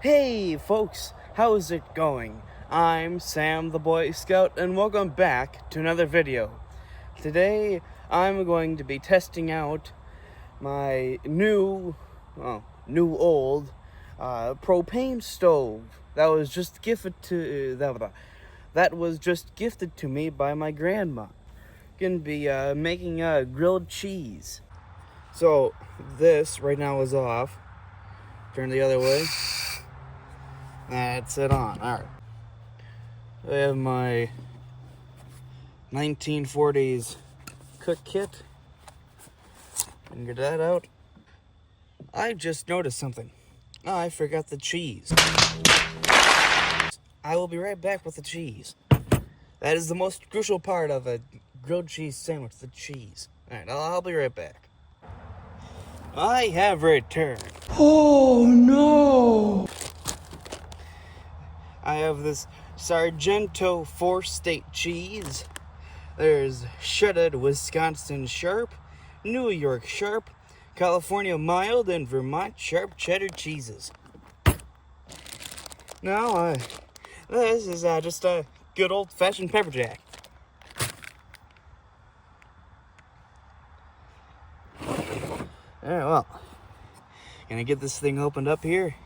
Hey folks, how's it going? I'm Sam the Boy Scout and welcome back to another video. Today I'm going to be testing out my new old propane stove that was just gifted to me by my grandma. Gonna be making grilled cheese. So this right now is off. Turn the other way. That's it on. Alright. I have my 1940s cook kit. And get that out. I just noticed something. I forgot the cheese. I will be right back with the cheese. That is the most crucial part of a grilled cheese sandwich, the cheese. Alright, I'll be right back. I have returned. Oh no! I have this Sargento 4-state cheese. There's shredded Wisconsin Sharp, New York Sharp, California Mild, and Vermont Sharp cheddar cheeses. Now, this is just a good old-fashioned pepper jack. Alright, well, gonna get this thing opened up here.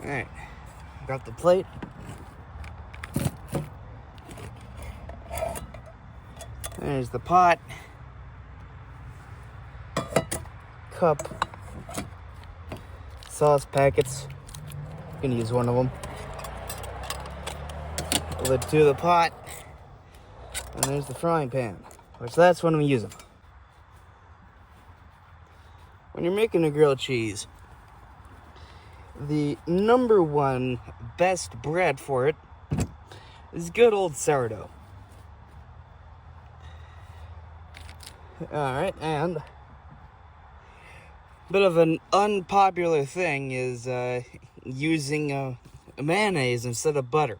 Alright, got the plate. There's the pot, cup, sauce packets. Gonna use one of them. Lid to the pot, and there's the frying pan, which that's what I'm using. When you're making a grilled cheese, the number one best bread for it is good old sourdough. Alright, and a bit of an unpopular thing is using mayonnaise instead of butter.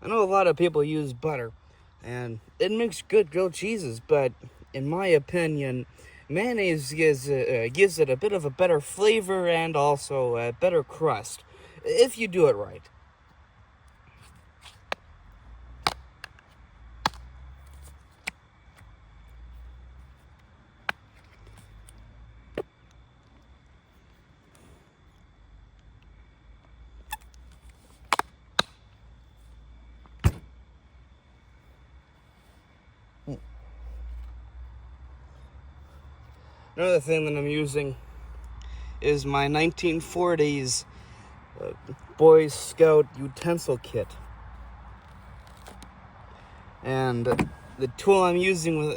I know a lot of people use butter, and it makes good grilled cheeses, but in my opinion, mayonnaise gives it a bit of a better flavor and also a better crust, if you do it right. Another thing that I'm using is my 1940s Boy Scout utensil kit. And the tool I'm using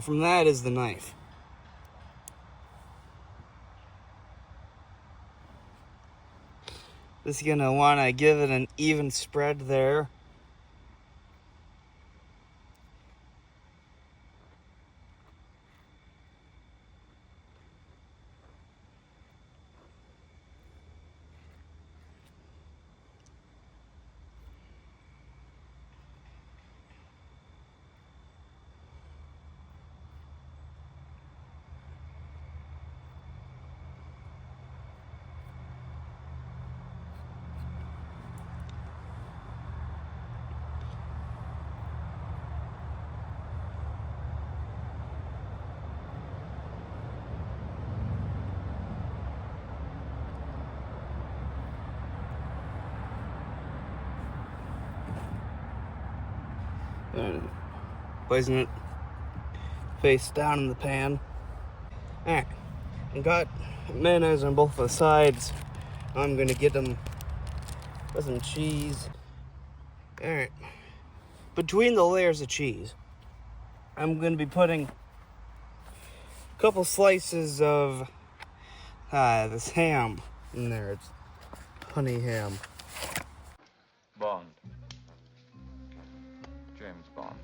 from that is the knife. Just gonna wanna give it an even spread there. And placing it face down in the pan. Alright, I got mayonnaise on both the sides. I'm gonna get them with some cheese. Alright, between the layers of cheese, I'm gonna be putting a couple slices of this ham in there. It's honey ham. Bond. James Bond.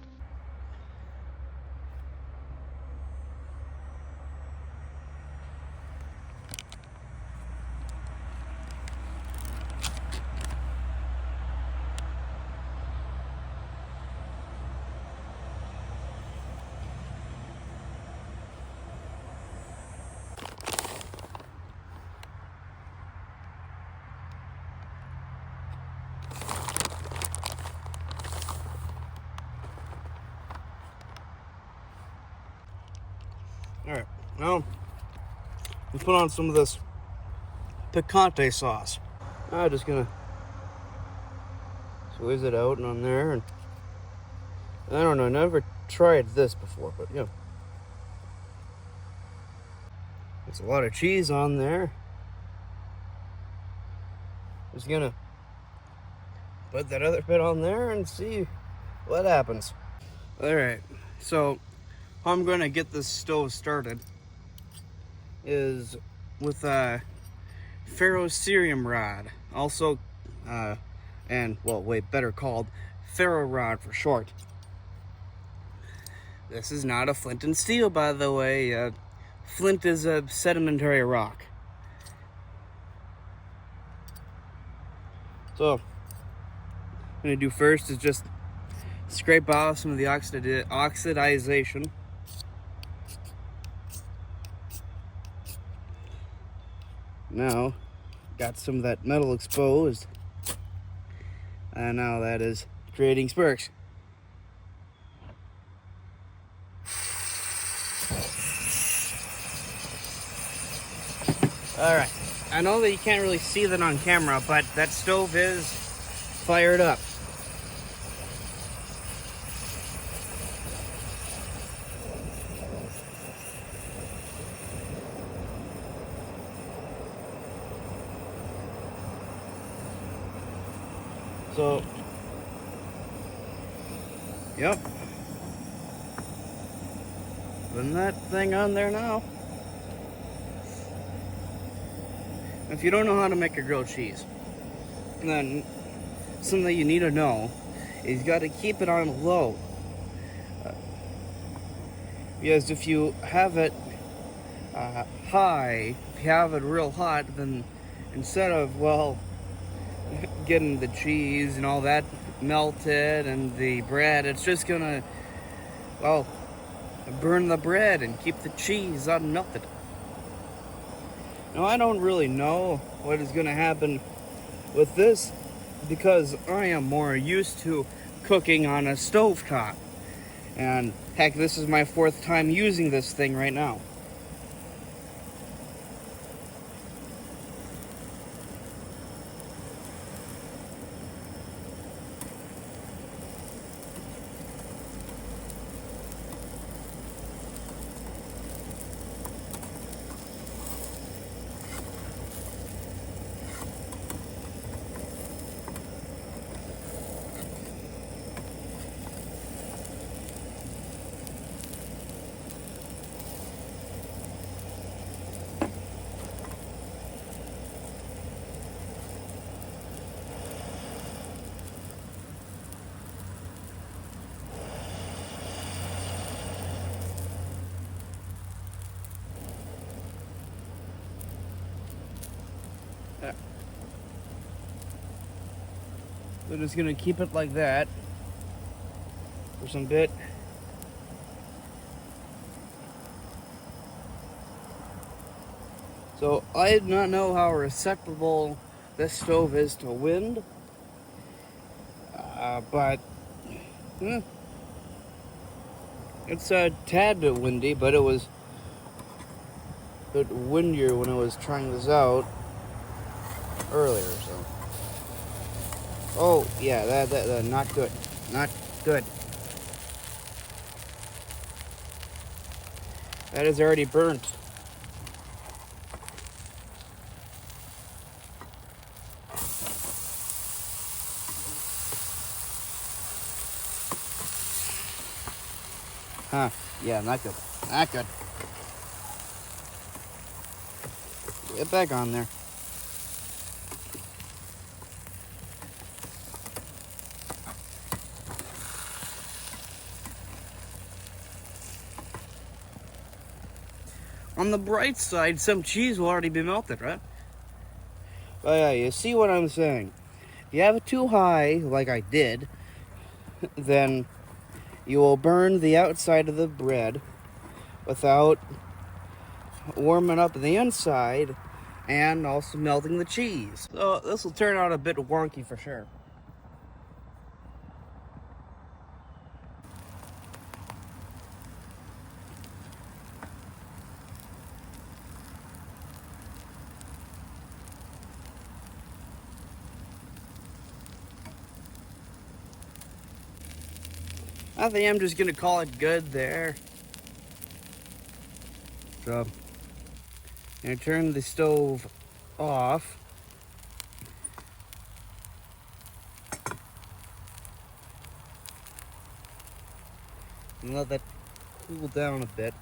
Alright, now we put on some of this picante sauce. I'm just gonna squeeze it out and on there, and I don't know, I never tried this before, but yeah. There's a lot of cheese on there. Just gonna put that other bit on there and see what happens. Alright, so how I'm gonna get this stove started is with a ferrocerium rod, also better called ferro rod for short. This is not a flint and steel, by the way. Flint is a sedimentary rock. So what I'm gonna do first is just scrape off some of the oxidization. Now, got some of that metal exposed, and now that is creating sparks. Alright, I know that you can't really see that on camera, but that stove is fired up. So, yep. Putting that thing on there now. If you don't know how to make a grilled cheese, then something you need to know is you got to keep it on low. Because if you have it high, if you have it real hot, then instead of, well, getting the cheese and all that melted and the bread, it's just gonna, well, burn the bread and keep the cheese unmelted. Now, I don't really know what is gonna happen with this because I am more used to cooking on a stovetop. And heck, this is my 4th time using this thing right now. We're just gonna keep it like that for some bit. So I do not know how receptible this stove is to wind, but it's a tad bit windy, but it was a bit windier when I was trying this out earlier, so. Oh, yeah, that not good. Not good. That is already burnt. Huh, yeah, not good. Not good. Get back on there. On the bright side, some cheese will already be melted, right? But yeah, you see what I'm saying. If you have it too high, like I did, then you will burn the outside of the bread without warming up the inside and also melting the cheese. So this will turn out a bit wonky for sure. I think I'm just gonna call it good there. So, I'm gonna turn the stove off. And let that cool down a bit.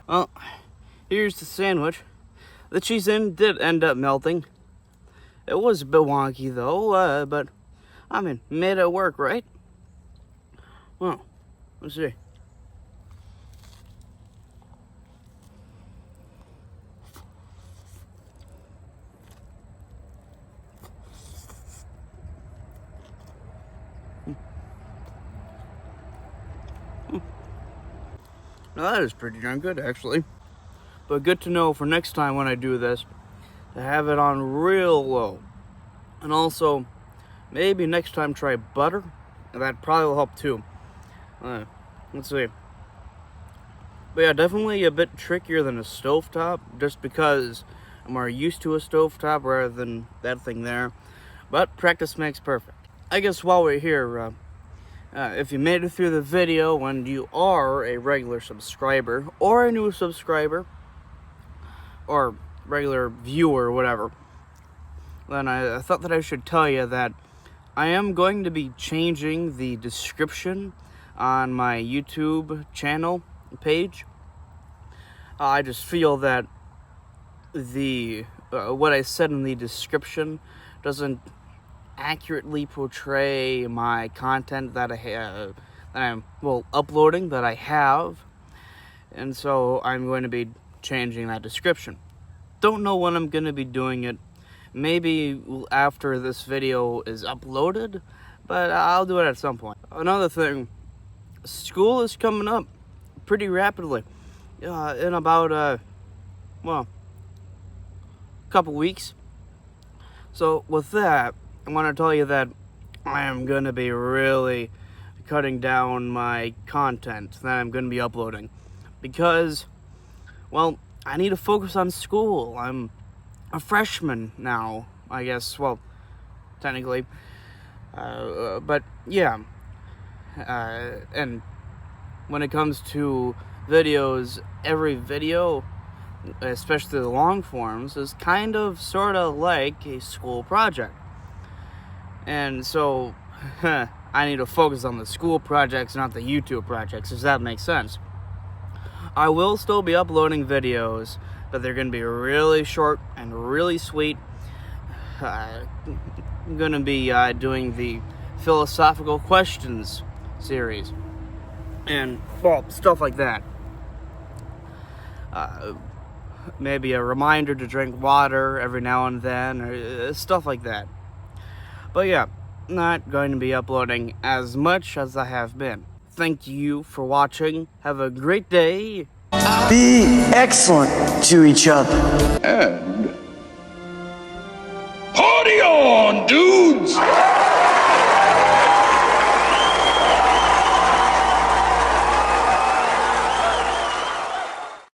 Well, here's the sandwich. The cheese in did end up melting. It was a bit wonky though, but I mean, made it work, right? Well, let's see. Now that is pretty darn good, actually. But good to know for next time when I do this, to have it on real low. And also, maybe next time try butter. That probably will help too. Let's see. But yeah, definitely a bit trickier than a stovetop, just because I'm more used to a stovetop rather than that thing there. But practice makes perfect. I guess while we're here, if you made it through the video and you are a regular subscriber or a new subscriber or regular viewer or whatever, then I thought that I should tell you that I am going to be changing the description on my YouTube channel page. I just feel that the what I said in the description doesn't accurately portray my content that I'm uploading, that I have, and so I'm going to be changing that description. Don't know when I'm going to be doing it. Maybe after this video is uploaded, but I'll do it at some point. Another thing, school is coming up pretty rapidly. In about a couple weeks. So with that, I want to tell you that I am going to be really cutting down my content that I'm going to be uploading, because, well, I need to focus on school. I'm a freshman now, I guess, well, technically, but yeah, and when it comes to videos, every video, especially the long forms, is kind of sort of like a school project. And so, I need to focus on the school projects, not the YouTube projects, if that makes sense. I will still be uploading videos, but they're going to be really short and really sweet. I'm going to be doing the philosophical questions series. And, well, stuff like that. Maybe a reminder to drink water every now and then, or stuff like that. But yeah, not going to be uploading as much as I have been. Thank you for watching. Have a great day. Be excellent to each other. And party on, dudes!